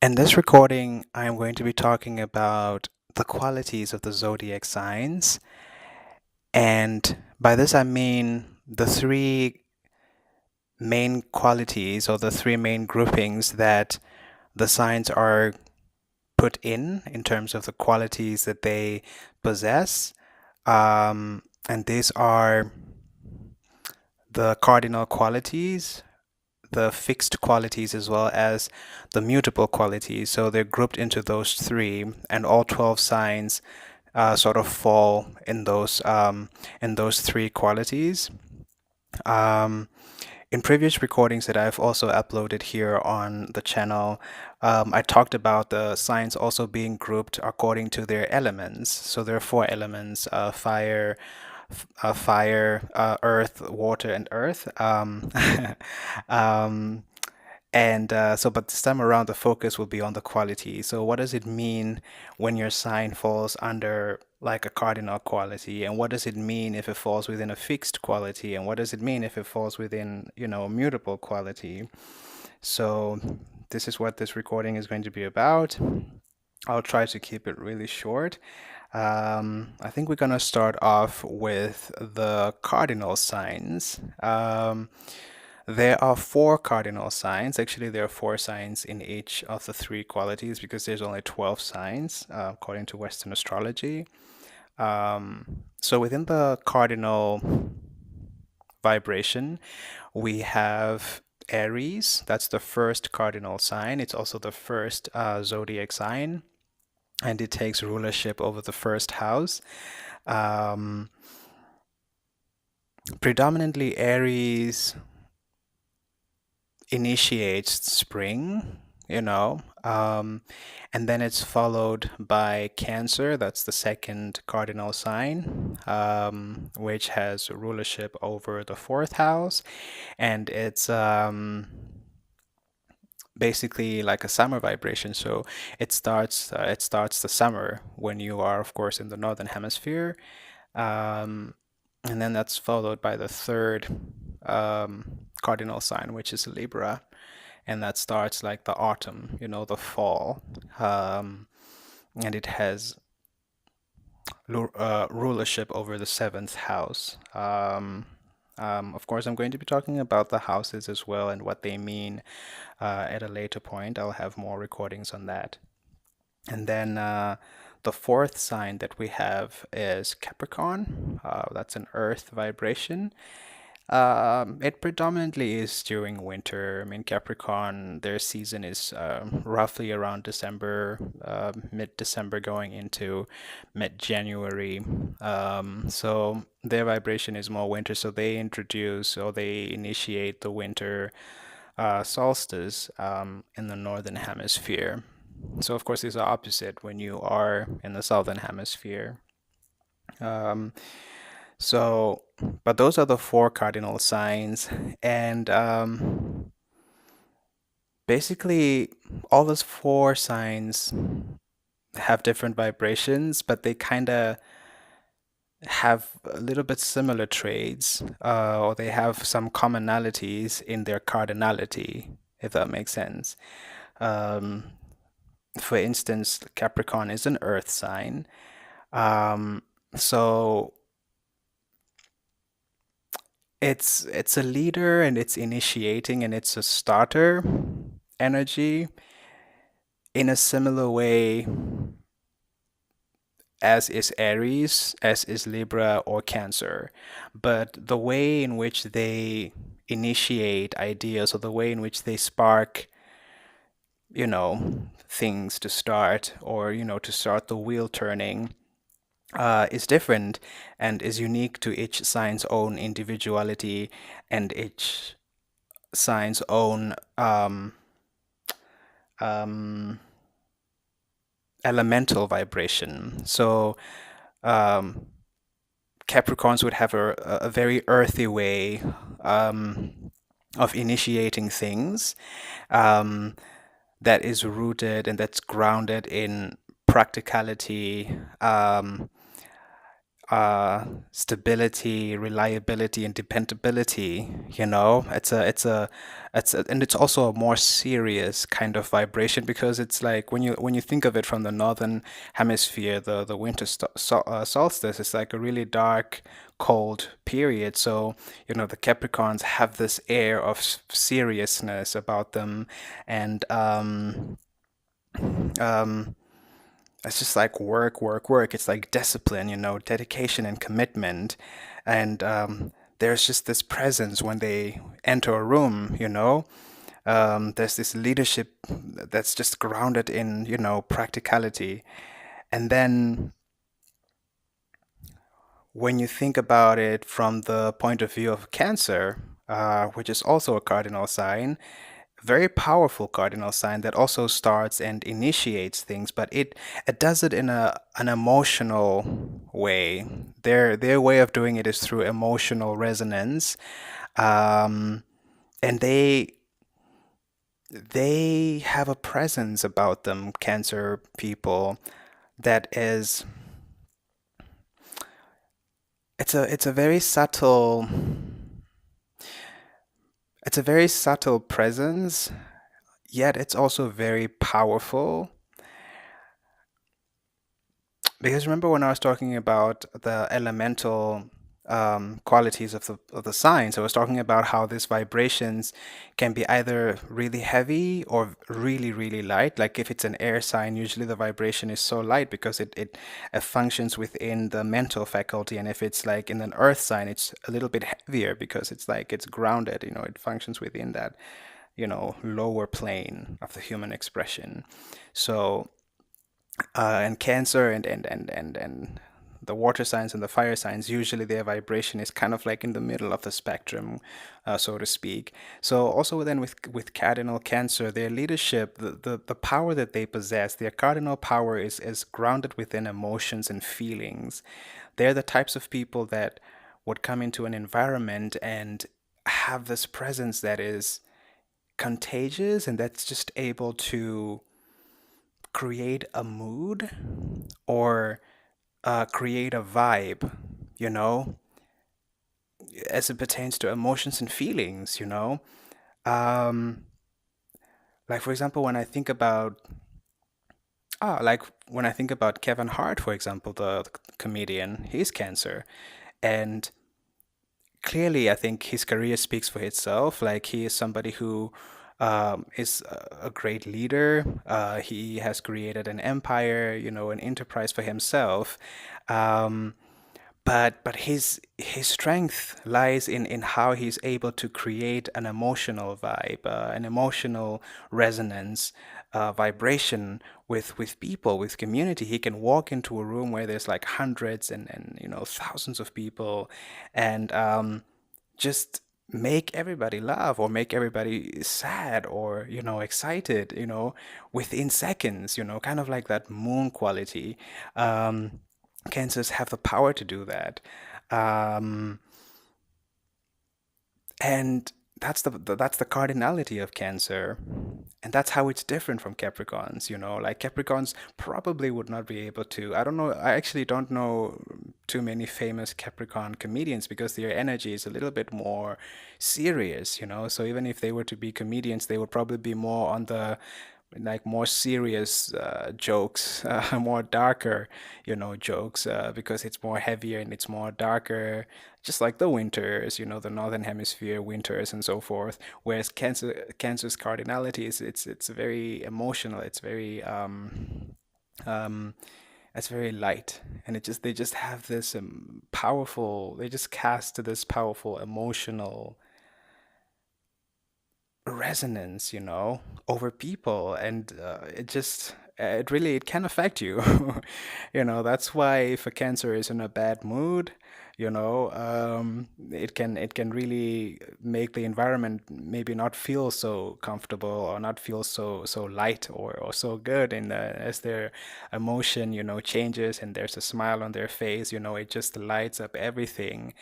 In this recording, I am going to be talking about the qualities of the zodiac signs. And by this, I mean the three main qualities or the three main groupings that the signs are put in terms of the qualities that they possess. And these are the cardinal qualities, the fixed qualities, as well as the mutable qualities. So they're grouped into those three, and all 12 signs sort of fall in those three qualities. Um, in previous recordings that I've also uploaded here on the channel, I talked about the signs also being grouped according to their elements. So there are four elements: earth, water, and earth. Um, but this time around, the focus will be on the quality. So what does it mean when your sign falls under like a cardinal quality? And what does it mean if it falls within a fixed quality? And what does it mean if it falls within, a mutable quality? So this is what this recording is going to be about. I'll try to keep it really short. I think we're going to start off with the cardinal signs. There are four cardinal signs. Actually, there are four signs in each of the three qualities because there's only 12 signs according to Western astrology. So within the cardinal vibration, we have Aries. That's the first cardinal sign. It's also the first zodiac sign, and it takes rulership over the first house. Predominantly, Aries initiates spring, and then it's followed by Cancer. That's the second cardinal sign, which has rulership over the fourth house, and it's basically like a summer vibration. So it starts the summer when you are, of course, in the northern hemisphere, um, and then that's followed by the third cardinal sign, which is Libra, and that starts like the autumn, the fall, and it has rulership over the seventh house. Of course, I'm going to be talking about the houses as well and what they mean at a later point. I'll have more recordings on that. And then the fourth sign that we have is Capricorn. That's an earth vibration. It predominantly is during winter. I mean, Capricorn, their season is roughly around December, mid-December going into mid-January. So their vibration is more winter. So they introduce or they initiate the winter solstice in the northern hemisphere. So of course, these are opposite when you are in the southern hemisphere. Um, but those are the four cardinal signs, and basically all those four signs have different vibrations, but they kind of have a little bit similar traits, or they have some commonalities in their cardinality, if that makes sense. Um, for instance, Capricorn is an earth sign. So it's a leader and it's initiating and it's a starter energy in a similar way as is Aries, as is Libra or Cancer. But the way in which they initiate ideas or the way in which they spark, things to start or, to start the wheel turning is different and is unique to each sign's own individuality and each sign's own um, elemental vibration. So Capricorns would have a very earthy way of initiating things that is rooted and that's grounded in practicality, stability, reliability, and dependability. And it's also a more serious kind of vibration because it's like when you think of it from the northern hemisphere, the winter solstice is like a really dark, cold period. So, the Capricorns have this air of seriousness about them, and um, it's just like work, work, work. It's like discipline, dedication and commitment. And there's just this presence when they enter a room, There's this leadership that's just grounded in, practicality. And then when you think about it from the point of view of Cancer, which is also a cardinal sign, very powerful cardinal sign that also starts and initiates things, but it does it in an emotional way. Their way of doing it is through emotional resonance, um, and they have a presence about them, Cancer people, that is it's a very subtle presence, yet it's also very powerful. Because remember when I was talking about the elemental qualities of the signs, I was talking about how these vibrations can be either really heavy or really, really light. Like if it's an air sign, usually the vibration is so light because it functions within the mental faculty. And if it's like in an earth sign, it's a little bit heavier because it's like it's grounded, it functions within that, lower plane of the human expression. So and Cancer and the water signs and the fire signs, usually their vibration is kind of like in the middle of the spectrum, so to speak. So also then with cardinal Cancer, their leadership, the power that they possess, their cardinal power is grounded within emotions and feelings. They're the types of people that would come into an environment and have this presence that is contagious and that's just able to create a mood or create a vibe, you know, as it pertains to emotions and feelings, Um, like for example, when I think about Kevin Hart, for example, the comedian, he's Cancer, and clearly, I think his career speaks for itself. Like he is somebody who is a great leader. He has created an empire, an enterprise for himself. Um, but his strength lies in how he's able to create an emotional vibe, an emotional resonance, vibration with people, with community. He can walk into a room where there's like hundreds and thousands of people, and just make everybody laugh or make everybody sad or excited, within seconds. Kind of like that moon quality. Um, Cancers have the power to do that. Um, and that's the cardinality of Cancer. And that's how it's different from Capricorns, Like Capricorns probably would not be able to. I don't know. I actually don't know too many famous Capricorn comedians because their energy is a little bit more serious. So even if they were to be comedians, they would probably be more on the like more serious jokes, more darker, jokes, because it's more heavier and it's more darker, just like the winters, the northern hemisphere winters and so forth. Whereas Cancer's cardinality is it's very emotional. Um, it's very light, and they just have this powerful. They just cast this powerful emotional resonance, over people, and it can affect you. That's why if a Cancer is in a bad mood, it can really make the environment maybe not feel so comfortable or not feel so light or so good. And as their emotion, changes and there's a smile on their face, it just lights up everything.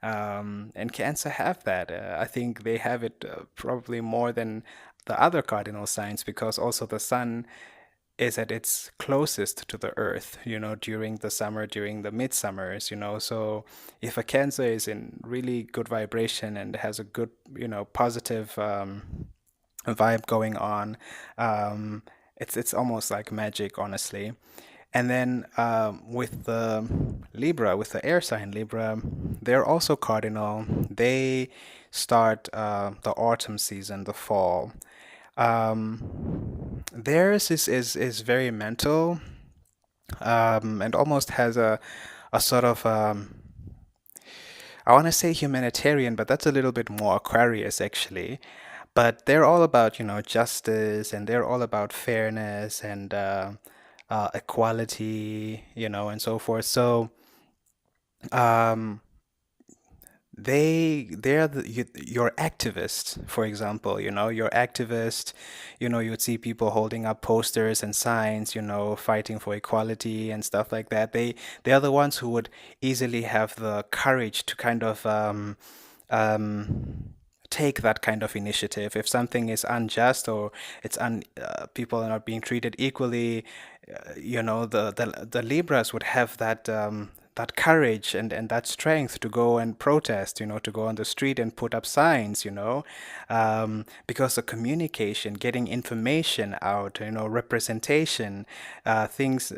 And Cancer have that. I think they have it probably more than the other cardinal signs because also the sun is at its closest to the earth, during the summer, during the midsummers, so if a Cancer is in really good vibration and has a good, positive vibe going on, um, it's almost like magic, honestly. And then with the Libra, with the air sign Libra, they're also cardinal. They start the autumn season, the fall. Theirs is very mental, and almost has a sort of I want to say humanitarian, but that's a little bit more Aquarius actually. But they're all about, justice, and they're all about fairness and equality, and so forth. So um, they're your activists, for example, your activist, you would see people holding up posters and signs, fighting for equality and stuff like that. They are the ones who would easily have the courage to kind of um, take that kind of initiative. If something is unjust, or people are not being treated equally, the Libras would have that courage and that strength to go and protest, to go on the street and put up signs, because the communication, getting information out, representation, things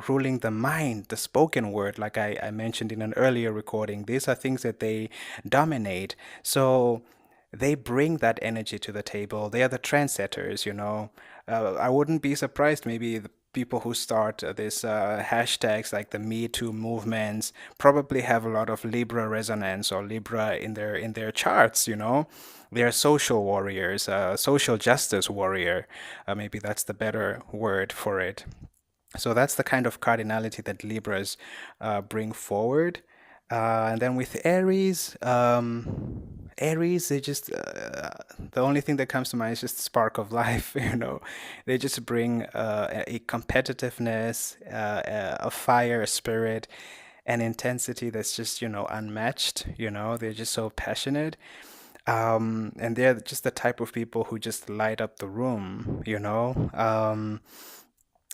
ruling the mind, the spoken word, like I mentioned in an earlier recording, these are things that they dominate. So they bring that energy to the table. They are the trendsetters, I wouldn't be surprised, maybe the people who start this hashtags like the Me Too movements probably have a lot of Libra resonance or Libra in their charts, They're social warriors, social justice warrior. Maybe that's the better word for it. So that's the kind of cardinality that Libras bring forward. And then with Aries, Aries, they just, the only thing that comes to mind is just spark of life, They just bring a competitiveness, a fire, a spirit, an intensity that's just, unmatched, They're just so passionate. And they're just the type of people who just light up the room,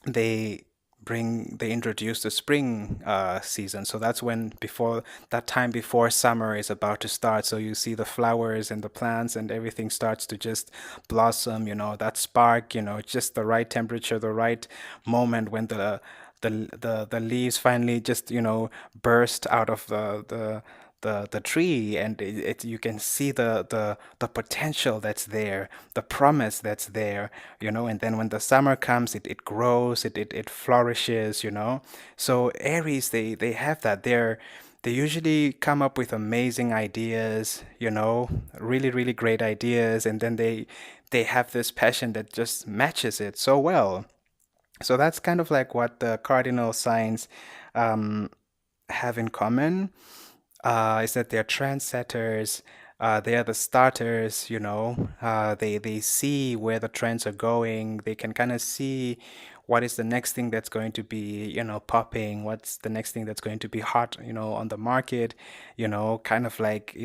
they they introduce the spring season, so that's when before that time before summer is about to start, so you see the flowers and the plants and everything starts to just blossom, that spark, just the right temperature, the right moment when the leaves finally just burst out of the tree, and you can see the potential that's there, the promise that's there, and then when the summer comes, it grows, it flourishes, So Aries, they have that. They usually come up with amazing ideas, really, really great ideas, and then they have this passion that just matches it so well. So that's kind of like what the cardinal signs um, have in common, is that they're trendsetters. They are the starters, they see where the trends are going. They can kind of see what is the next thing that's going to be, popping, what's the next thing that's going to be hot, on the market, kind of like,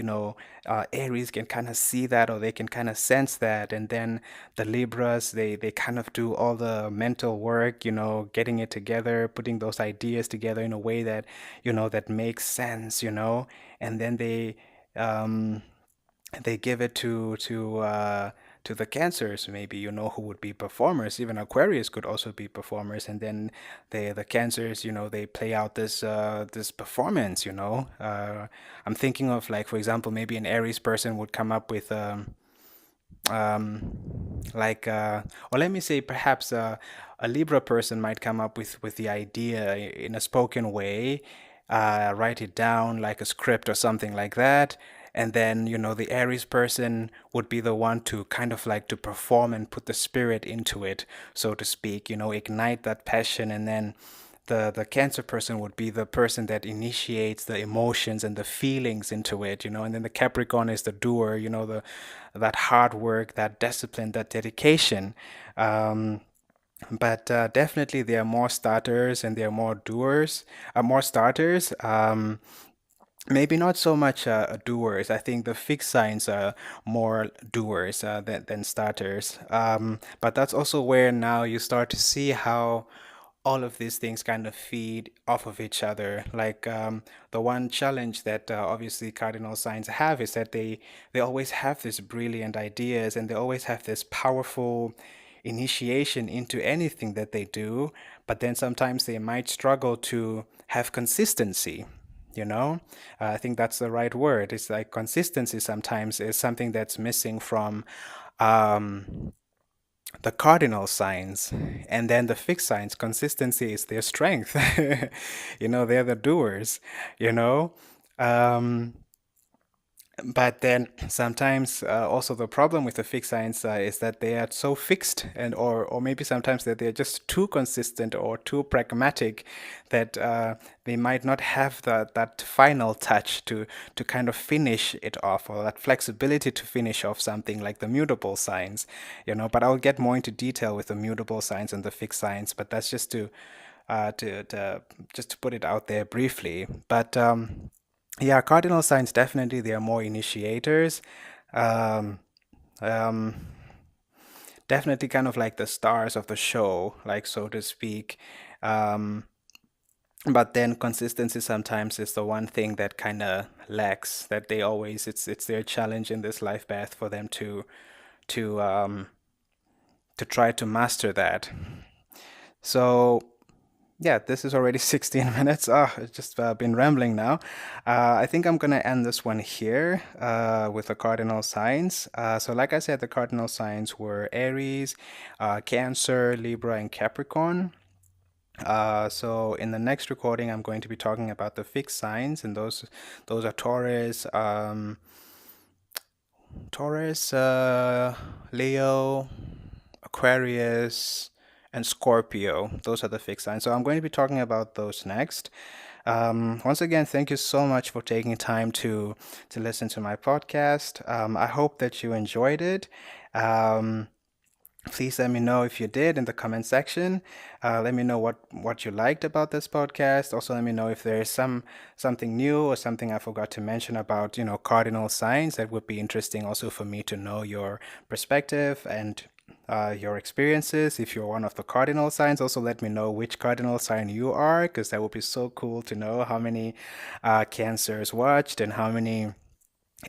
Aries can kind of see that, or they can kind of sense that. And then the Libras, they kind of do all the mental work, getting it together, putting those ideas together in a way that, that makes sense, and then um, they give it to the Cancers, maybe, who would be performers. Even Aquarius could also be performers, and then the Cancers, they play out this performance. I'm thinking of, like, for example, maybe an Aries person would come up with like or let me say, perhaps a Libra person might come up with the idea in a spoken way, write it down like a script or something like that, and then the Aries person would be the one to kind of like to perform and put the spirit into it, so to speak, ignite that passion, and then the Cancer person would be the person that initiates the emotions and the feelings into it, and then the Capricorn is the doer, that hard work, that discipline, that dedication. But definitely there are more starters and there are more doers, more starters. maybe not so much doers. I think the fixed signs are more doers than starters. But that's also where now you start to see how all of these things kind of feed off of each other. Like the one challenge that obviously cardinal signs have is that they always have these brilliant ideas, and they always have this powerful initiation into anything that they do, but then sometimes they might struggle to have consistency. You know, I think that's the right word. It's like consistency sometimes is something that's missing from um, the cardinal signs. And then the fixed signs, consistency is their strength. You know, they're the doers, you know. Um, but then sometimes also the problem with the fixed signs is that they are so fixed, and or maybe sometimes that they're just too consistent or too pragmatic, that they might not have that final touch to kind of finish it off, or that flexibility to finish off something like the mutable signs, you know. But I'll get more into detail with the mutable signs and the fixed signs, but that's just to just to put it out there briefly. But yeah, cardinal signs definitely they are more initiators. Um, um, Definitely kind of like the stars of the show, like so to speak. Um, but then consistency sometimes is the one thing that kind of lacks. That they always it's their challenge in this life path for them to to try to master that. So yeah, this is already 16 minutes. Oh, it's just been rambling now. I think I'm gonna end this one here with the cardinal signs. So like I said, the cardinal signs were Aries, Cancer, Libra, and Capricorn. So in the next recording, I'm going to be talking about the fixed signs, and those are Taurus, Leo, Aquarius, and Scorpio. Those are the fixed signs. So I'm going to be talking about those next. Once again, thank you so much for taking time to listen to my podcast. I hope that you enjoyed it. Um, Please let me know if you did in the comment section. Let me know what you liked about this podcast. Also, let me know if there is something new or something I forgot to mention about, you know, cardinal signs. That would be interesting also for me to know your perspective and your experiences. If you're one of the cardinal signs, also let me know which cardinal sign you are, because that would be so cool to know how many Cancers watched and how many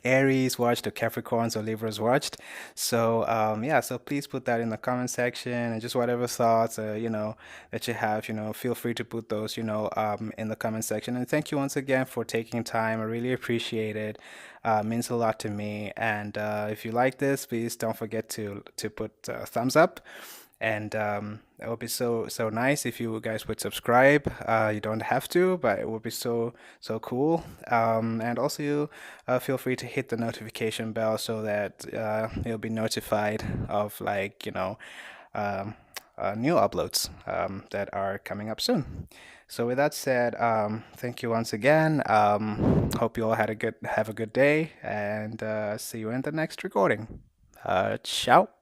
Aries watched or Capricorns or Libras watched. So yeah, so please put that in the comment section, and just whatever thoughts you know that you have, you know, feel free to put those, you know, in the comment section. And thank you once again for taking time. I really appreciate it. Means a lot to me. And if you like this, please don't forget to put thumbs up. And it would be so nice if you guys would subscribe. You don't have to, but it would be so cool. And also, you feel free to hit the notification bell so that you'll be notified of, like, you know, um, new uploads that are coming up soon. So with that said, thank you once again. Hope you all have a good day, and see you in the next recording. Ciao.